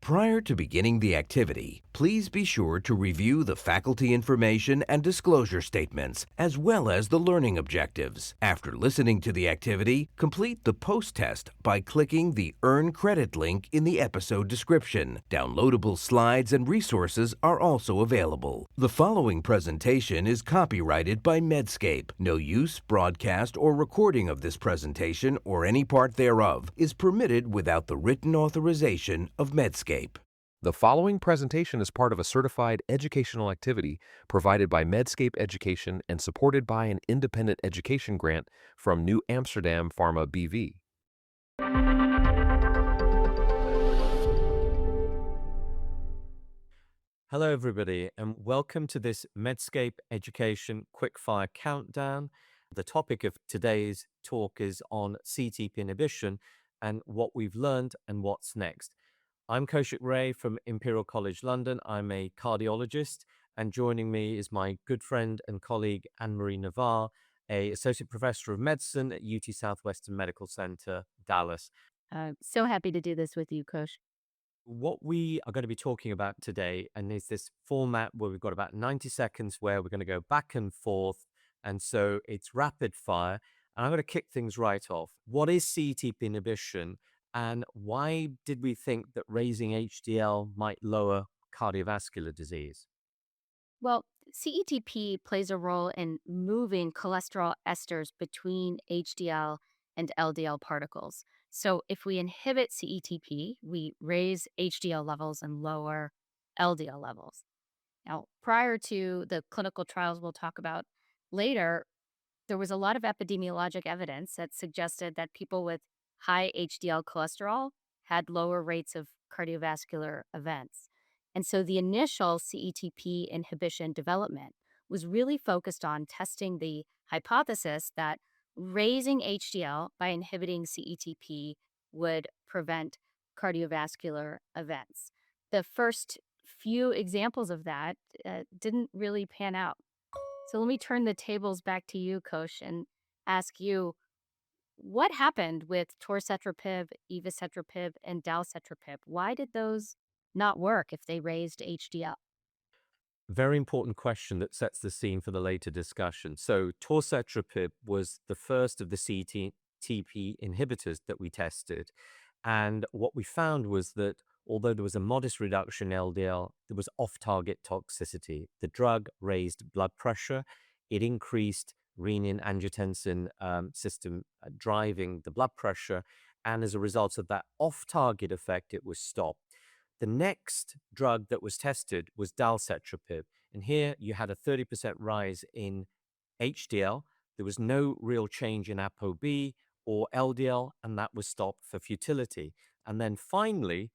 Prior to beginning the activity, please be sure to review the faculty information and disclosure statements, as well as the learning objectives. After listening to the activity, complete the post-test by clicking the Earn Credit link in the episode description. Downloadable slides and resources are also available. The following presentation is copyrighted by Medscape. No use, broadcast, or recording of this presentation or any part thereof is permitted without the written authorization of Medscape. The following presentation is part of a certified educational activity provided by Medscape Education and supported by an independent education grant from New Amsterdam Pharma BV. Hello, everybody, and welcome to this Medscape Education Quickfire Countdown. The topic of today's talk is on CETP inhibition and what we've learned and what's next. I'm Kaushik Ray from Imperial College London. I'm a cardiologist, and joining me is my good friend and colleague Anne-Marie Navarre, an associate professor of medicine at UT Southwestern Medical Center, Dallas. I'm so happy to do this with you, Kosh. What we are going to be talking about today, and is this format where we've got about 90 seconds where we're going to go back and forth, and so it's rapid fire. And I'm going to kick things right off. What is CETP inhibition? And why did we think that raising HDL might lower cardiovascular disease? Well, CETP plays a role in moving cholesterol esters between HDL and LDL particles. So if we inhibit CETP, we raise HDL levels and lower LDL levels. Now, prior to the clinical trials we'll talk about later, there was a lot of epidemiologic evidence that suggested that people with high HDL cholesterol had lower rates of cardiovascular events. And so the initial CETP inhibition development was really focused on testing the hypothesis that raising HDL by inhibiting CETP would prevent cardiovascular events. The first few examples of that didn't really pan out. So let me turn the tables back to you, Kosh, and ask you, what happened with torcetrapib, evacetrapib, and dalcetrapib? Why did those not work if they raised HDL? Very important question that sets the scene for the later discussion. So torcetrapib was the first of the CETP inhibitors that we tested. And what we found was that although there was a modest reduction in LDL, there was off-target toxicity. The drug raised blood pressure. It increased renin-angiotensin system driving the blood pressure. And as a result of that off-target effect, it was stopped. The next drug that was tested was dalcetrapib. And here you had a 30% rise in HDL. There was no real change in ApoB or LDL, and that was stopped for futility. And then finally,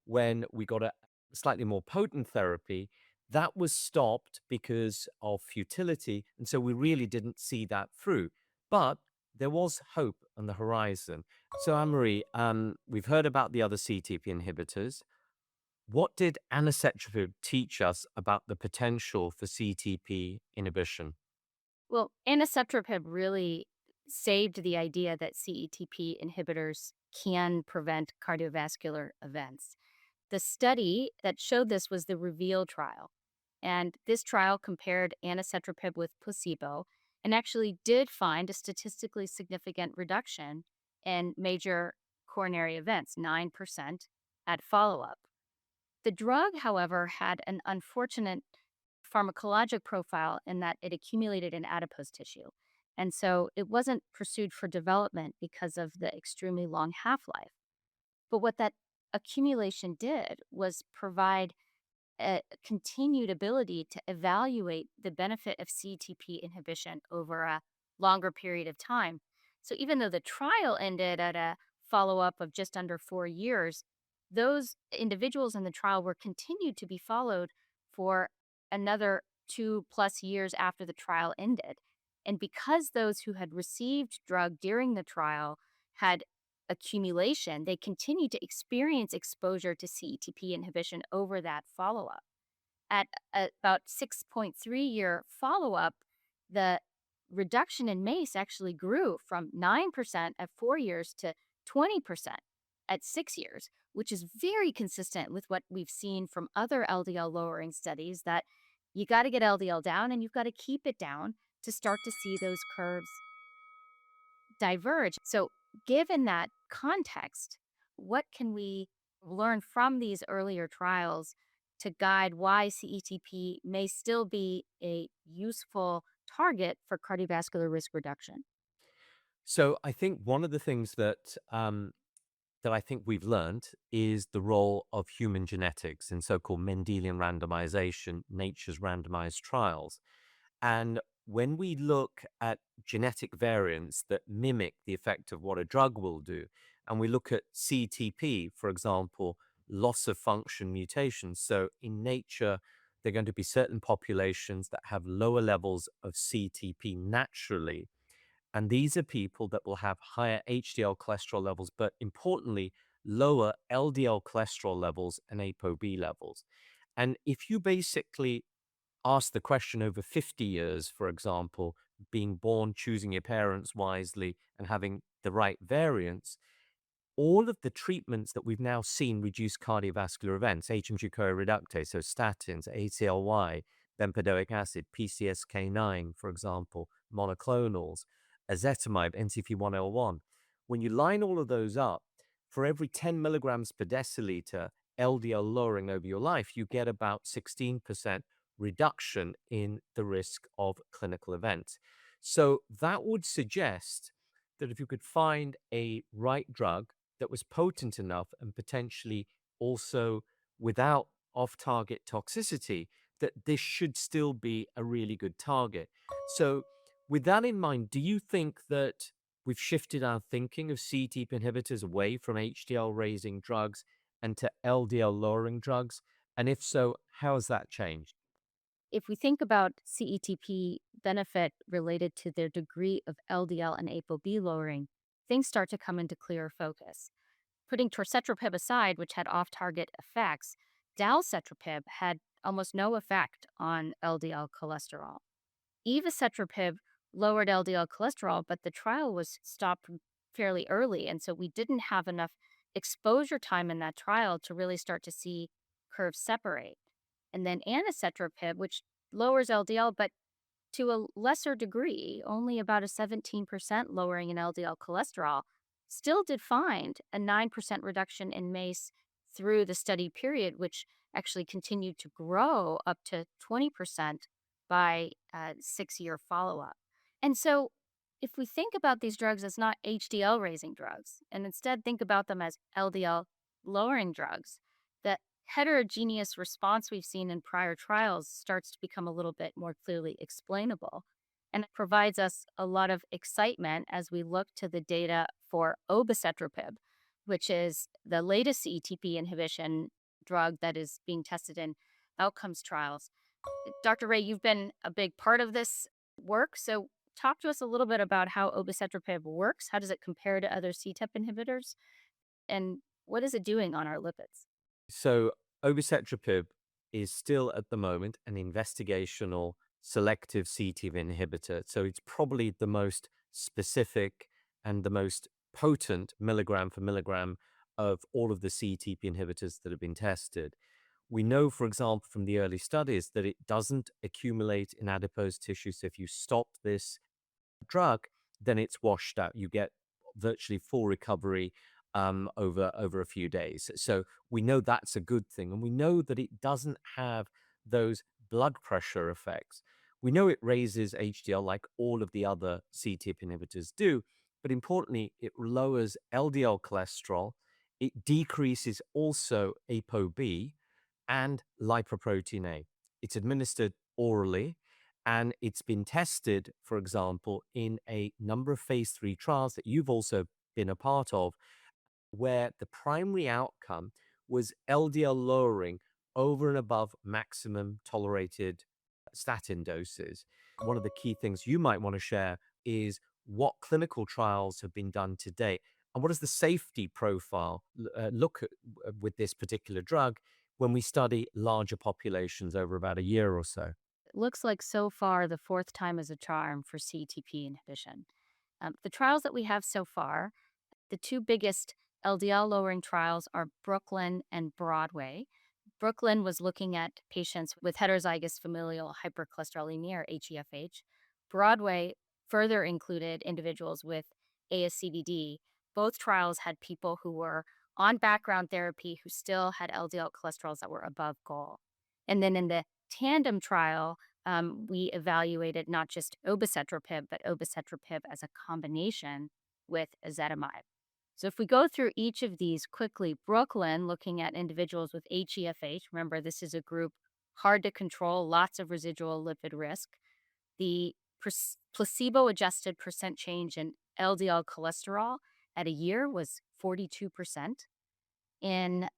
when we got a slightly more potent therapy, that was stopped because of futility. And so we really didn't see that through. But there was hope on the horizon. So, Anne-Marie, we've heard about the other CETP inhibitors. What did anacetrapib teach us about the potential for CETP inhibition? Well, anacetrapib really saved the idea that CETP inhibitors can prevent cardiovascular events. The study that showed this was the REVEAL trial. And this trial compared anacetrapib with placebo and actually did find a statistically significant reduction in major coronary events, 9% at follow-up. The drug, however, had an unfortunate pharmacologic profile in that it accumulated in adipose tissue. And so it wasn't pursued for development because of the extremely long half-life. But what that accumulation did was provide a continued ability to evaluate the benefit of CETP inhibition over a longer period of time. So even though the trial ended at a follow-up of just under 4 years, those individuals in the trial were continued to be followed for another 2+ years after the trial ended. And because those who had received drug during the trial had accumulation, they continued to experience exposure to CETP inhibition over that follow-up. At about 6.3-year follow-up, the reduction in MACE actually grew from 9% at 4 years to 20% at 6 years, which is very consistent with what we've seen from other LDL lowering studies that you got to get LDL down and you've got to keep it down to start to see those curves diverge. So, given that context, what can we learn from these earlier trials to guide why CETP may still be a useful target for cardiovascular risk reduction? So I think one of the things that I think we've learned is the role of human genetics in so-called Mendelian randomization, nature's randomized trials. And when we look at genetic variants that mimic the effect of what a drug will do, and we look at CTP, for example, loss of function mutations. So in nature, there are going to be certain populations that have lower levels of CTP naturally, and these are people that will have higher HDL cholesterol levels, but importantly, lower LDL cholesterol levels and ApoB levels. And if you basically ask the question over 50 years, for example, being born, choosing your parents wisely, and having the right variants, all of the treatments that we've now seen reduce cardiovascular events, HMG-CoA reductase, so statins, ACLY, bempedoic acid, PCSK9, for example, monoclonals, ezetimibe, NCP1L1. When you line all of those up, for every 10 milligrams per deciliter LDL lowering over your life, you get about 16% reduction in the risk of clinical events. So that would suggest that if you could find a right drug that was potent enough and potentially also without off-target toxicity, that this should still be a really good target. So with that in mind, do you think that we've shifted our thinking of CETP inhibitors away from HDL raising drugs and to LDL lowering drugs? And if so, how has that changed? If we think about CETP benefit related to their degree of LDL and ApoB lowering, things start to come into clearer focus. Putting torcetrapib aside, which had off target effects, dalcetrapib had almost no effect on LDL cholesterol. Evacetrapib lowered LDL cholesterol, but the trial was stopped fairly early. And so we didn't have enough exposure time in that trial to really start to see curves separate. And then anacetrapib, which lowers LDL, but to a lesser degree, only about a 17% lowering in LDL cholesterol, still did find a 9% reduction in MACE through the study period, which actually continued to grow up to 20% by 6 year follow up. And so, if we think about these drugs as not HDL raising drugs and instead think about them as LDL lowering drugs, the heterogeneous response we've seen in prior trials starts to become a little bit more clearly explainable. And it provides us a lot of excitement as we look to the data for obicetrapib, which is the latest CETP inhibition drug that is being tested in outcomes trials. Dr. Ray, you've been a big part of this work. So, talk to us a little bit about how obicetrapib works. How does it compare to other CETP inhibitors? And what is it doing on our lipids? So obicetrapib is still at the moment an investigational selective CETP inhibitor. So it's probably the most specific and the most potent milligram for milligram of all of the CETP inhibitors that have been tested. We know, for example, from the early studies that it doesn't accumulate in adipose tissue. So if you stop this drug, then it's washed out. You get virtually full recovery over a few days. So we know that's a good thing, and we know that it doesn't have those blood pressure effects. We know it raises HDL like all of the other CETP inhibitors do, but importantly, it lowers LDL cholesterol. It decreases also ApoB and lipoprotein A. It's administered orally, and it's been tested, for example, in a number of phase 3 trials that you've also been a part of, where the primary outcome was LDL lowering over and above maximum tolerated statin doses. One of the key things you might want to share is what clinical trials have been done to date, and what does the safety profile look at with this particular drug when we study larger populations over about a year or so. It looks like so far the fourth time is a charm for CETP inhibition. The trials that we have so far, the two biggest LDL lowering trials are Brooklyn and Broadway. Brooklyn was looking at patients with heterozygous familial hypercholesterolemia, or HeFH. Broadway further included individuals with ASCVD. Both trials had people who were on background therapy who still had LDL cholesterols that were above goal. And then in the tandem trial, we evaluated not just obicetrapib, but obicetrapib as a combination with ezetimibe. So if we go through each of these quickly, Brooklyn, looking at individuals with HeFH, remember this is a group hard to control, lots of residual lipid risk. The placebo-adjusted percent change in LDL cholesterol at a year was 42%, in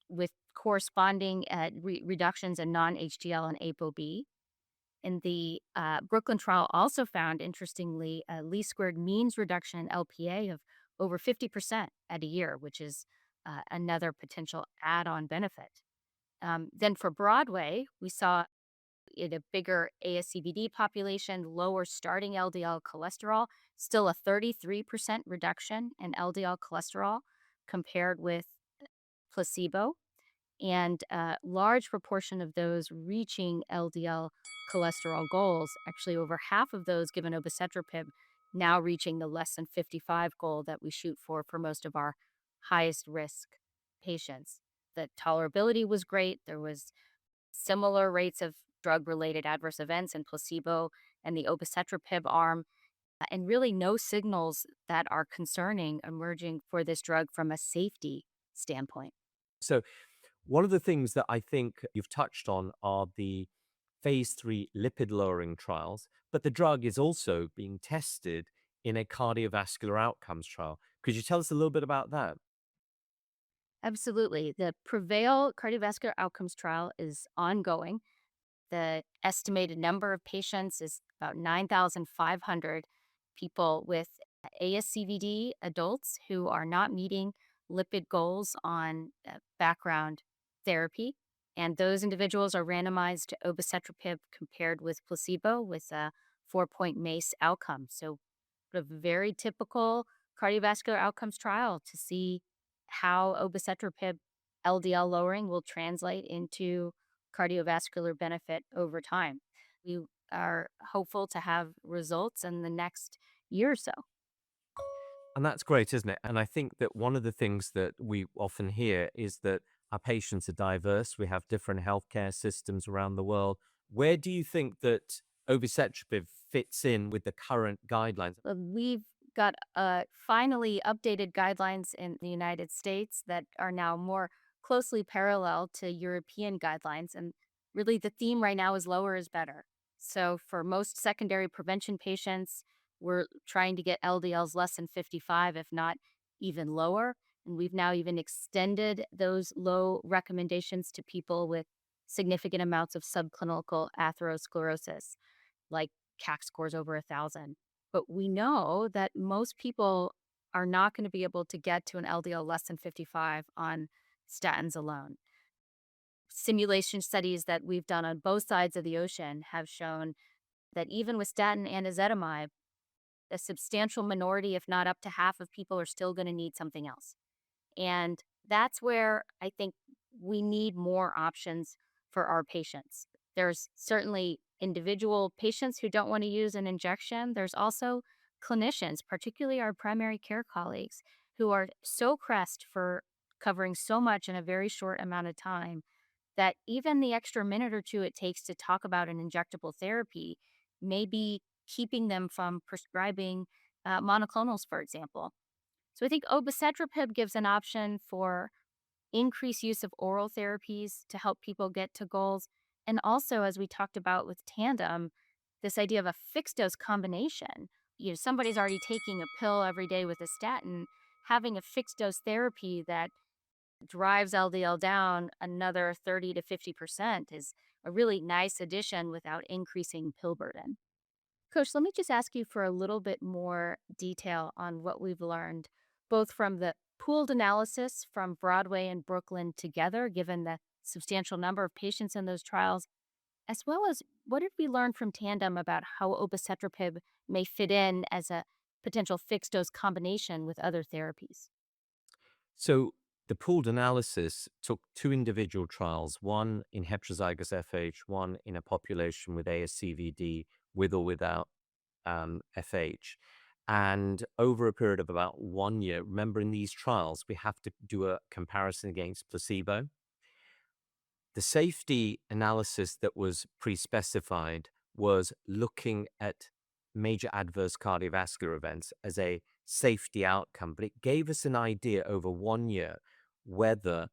with corresponding reductions in non-HDL and ApoB. And the Brooklyn trial also found, interestingly, a least squared means reduction in LPA of over 50% at a year, which is another potential add-on benefit. Then for Broadway, we saw in a bigger ASCVD population, lower starting LDL cholesterol, still a 33% reduction in LDL cholesterol compared with placebo, and a large proportion of those reaching LDL cholesterol goals, actually over half of those given obicetrapib, now reaching the less than 55 goal that we shoot for most of our highest risk patients. The tolerability was great. There was similar rates of drug-related adverse events in placebo and the obicetrapib arm, and really no signals that are concerning emerging for this drug from a safety standpoint. So, one of the things that I think you've touched on are the phase 3 lipid lowering trials, but the drug is also being tested in a cardiovascular outcomes trial. Could you tell us a little bit about that? Absolutely. The PREVAIL cardiovascular outcomes trial is ongoing. The estimated number of patients is about 9,500 people with ASCVD adults who are not meeting lipid goals on background therapy. And those individuals are randomized to obicetrapib compared with placebo with a 4-point MACE outcome. So, a very typical cardiovascular outcomes trial to see how obicetrapib LDL lowering will translate into cardiovascular benefit over time. We are hopeful to have results in the next year or so. And that's great, isn't it? And I think that one of the things that we often hear is that our patients are diverse. We have different healthcare systems around the world. Where do you think that obicetrapib fits in with the current guidelines? We've got finally updated guidelines in the United States that are now more closely parallel to European guidelines. And really, the theme right now is lower is better. So, for most secondary prevention patients, we're trying to get LDLs less than 55, if not even lower. And we've now even extended those low recommendations to people with significant amounts of subclinical atherosclerosis, like CAC scores over 1,000. But we know that most people are not going to be able to get to an LDL less than 55 on statins alone. Simulation studies that we've done on both sides of the ocean have shown that even with statin and ezetimibe, a substantial minority, if not up to half of people, are still going to need something else. And that's where I think we need more options for our patients. There's certainly individual patients who don't want to use an injection. There's also clinicians, particularly our primary care colleagues, who are so pressed for covering so much in a very short amount of time that even the extra minute or two it takes to talk about an injectable therapy may be keeping them from prescribing monoclonals, for example. So I think obicetrapib gives an option for increased use of oral therapies to help people get to goals. And also, as we talked about with tandem, this idea of a fixed dose combination. Somebody's already taking a pill every day with a statin, having a fixed dose therapy that drives LDL down another 30 to 50% is a really nice addition without increasing pill burden. Coach, let me just ask you for a little bit more detail on what we've learned, both from the pooled analysis from Broadway and Brooklyn together, given the substantial number of patients in those trials, as well as what did we learn from Tandem about how obicetrapib may fit in as a potential fixed dose combination with other therapies? So the pooled analysis took two individual trials, one in heterozygous FH, one in a population with ASCVD with or without FH. And over a period of about 1 year, remember in these trials, we have to do a comparison against placebo. The safety analysis that was pre-specified was looking at major adverse cardiovascular events as a safety outcome, but it gave us an idea over 1 year whether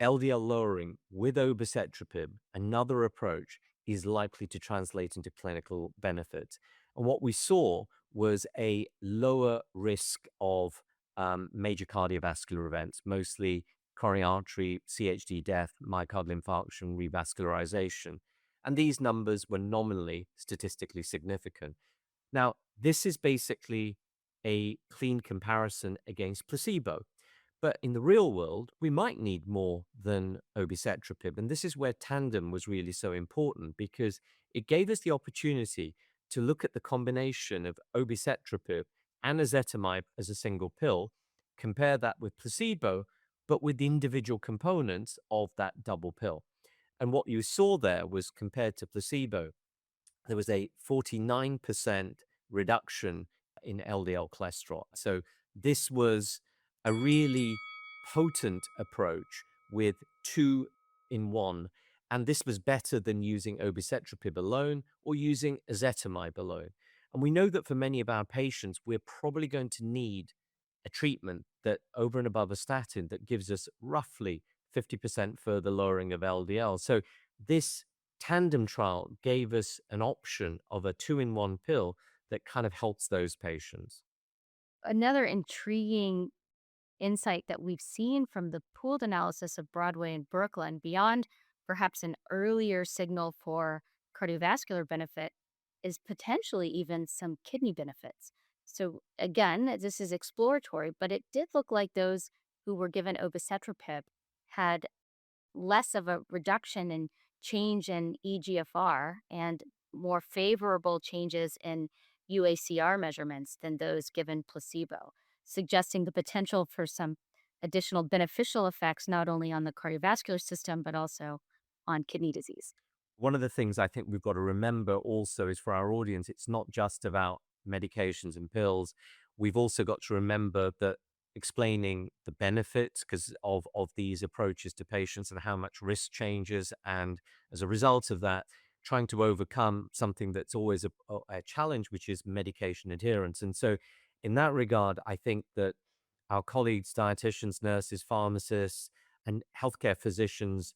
LDL lowering with obicetrapib, another approach, is likely to translate into clinical benefit. And what we saw was a lower risk of major cardiovascular events, mostly coronary artery, CHD death, myocardial infarction, revascularization. And these numbers were nominally statistically significant. Now, this is basically a clean comparison against placebo. But in the real world, we might need more than obicetrapib. And this is where tandem was really so important because it gave us the opportunity to look at the combination of obicetrapib and ezetimibe as a single pill, compare that with placebo, but with the individual components of that double pill. And what you saw there was compared to placebo, there was a 49% reduction in LDL cholesterol. So this was a really potent approach with two in one. And this was better than using obicetrapib alone or using ezetimibe alone. And we know that for many of our patients, we're probably going to need a treatment that over and above a statin that gives us roughly 50% further lowering of LDL. So this tandem trial gave us an option of a two-in-one pill that kind of helps those patients. Another intriguing insight that we've seen from the pooled analysis of Broadway and Brooklyn, beyond perhaps an earlier signal for cardiovascular benefit, is potentially even some kidney benefits. So, again, this is exploratory, but it did look like those who were given obicetrapib had less of a reduction in change in eGFR and more favorable changes in UACR measurements than those given placebo, suggesting the potential for some additional beneficial effects not only on the cardiovascular system but also on kidney disease. One of the things I think we've got to remember also is for our audience, it's not just about medications and pills. We've also got to remember that explaining the benefits of these approaches to patients and how much risk changes. And as a result of that, trying to overcome something that's always a challenge, which is medication adherence. And so in that regard, I think that our colleagues, dietitians, nurses, pharmacists, and healthcare physicians,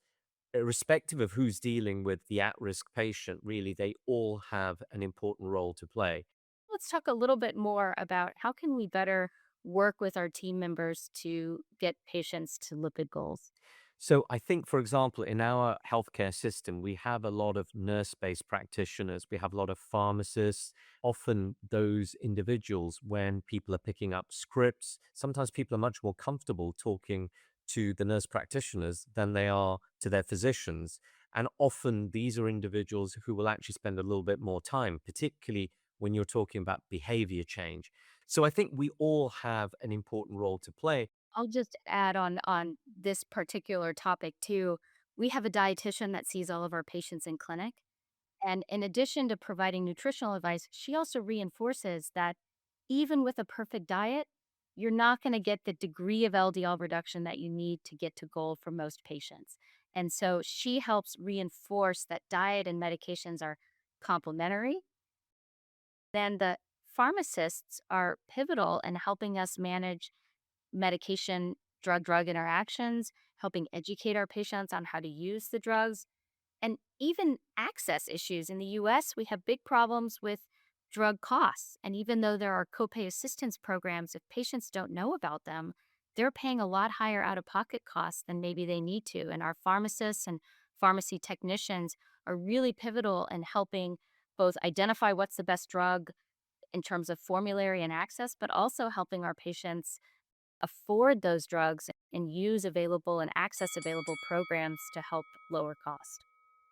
irrespective of who's dealing with the at-risk patient, really, they all have an important role to play. Let's talk a little bit more about how can we better work with our team members to get patients to lipid goals. So I think, for example, in our healthcare system, we have a lot of nurse-based practitioners. We have a lot of pharmacists. Often those individuals, when people are picking up scripts, sometimes people are much more comfortable talking to the nurse practitioners than they are to their physicians. And often these are individuals who will actually spend a little bit more time, particularly when you're talking about behavior change. So I think we all have an important role to play. I'll just add on this particular topic too. We have a dietitian that sees all of our patients in clinic. And in addition to providing nutritional advice, she also reinforces that even with a perfect diet, you're not going to get the degree of LDL reduction that you need to get to goal for most patients. And so she helps reinforce that diet and medications are complementary. Then the pharmacists are pivotal in helping us manage medication drug interactions, helping educate our patients on how to use the drugs, and even access issues. In the US, we have big problems with drug costs. And even though there are copay assistance programs, if patients don't know about them, they're paying a lot higher out of pocket costs than maybe they need to. And our pharmacists and pharmacy technicians are really pivotal in helping both identify what's the best drug in terms of formulary and access, but also helping our patients afford those drugs and use available and access available programs to help lower cost.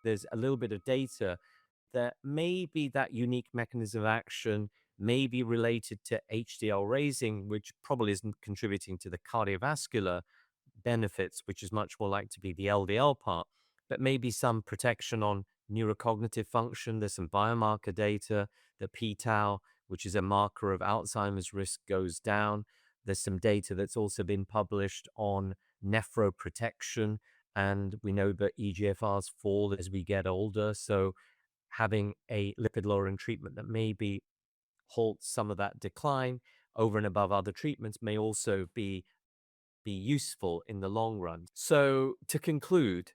There's a little bit of data that maybe that unique mechanism of action may be related to HDL raising, which probably isn't contributing to the cardiovascular benefits, which is much more likely to be the LDL part, but maybe some protection on neurocognitive function. There's some biomarker data that p-tau, which is a marker of Alzheimer's risk, goes down. There's some data that's also been published on nephroprotection, and we know that EGFRs fall as we get older. So having a lipid-lowering treatment that maybe halts some of that decline over and above other treatments may also be useful in the long run. So to conclude,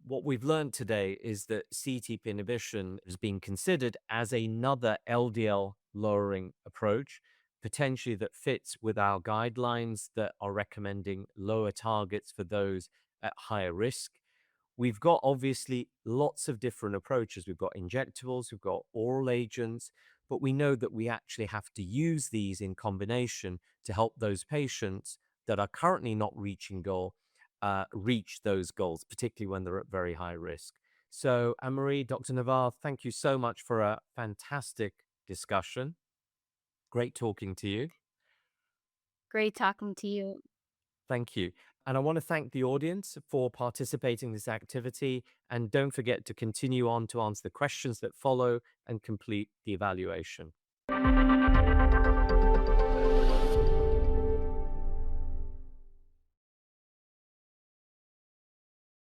what we've learned today is that CETP inhibition is being considered as another LDL lowering approach, potentially that fits with our guidelines that are recommending lower targets for those at higher risk. We've got obviously lots of different approaches. We've got injectables, we've got oral agents, but we know that we actually have to use these in combination to help those patients that are currently not reaching goal reach those goals, particularly when they're at very high risk. So, Anne-Marie, Dr. Navar, thank you so much for a fantastic discussion. Great talking to you. Great talking to you. Thank you. And I want to thank the audience for participating in this activity. And don't forget to continue on to answer the questions that follow and complete the evaluation.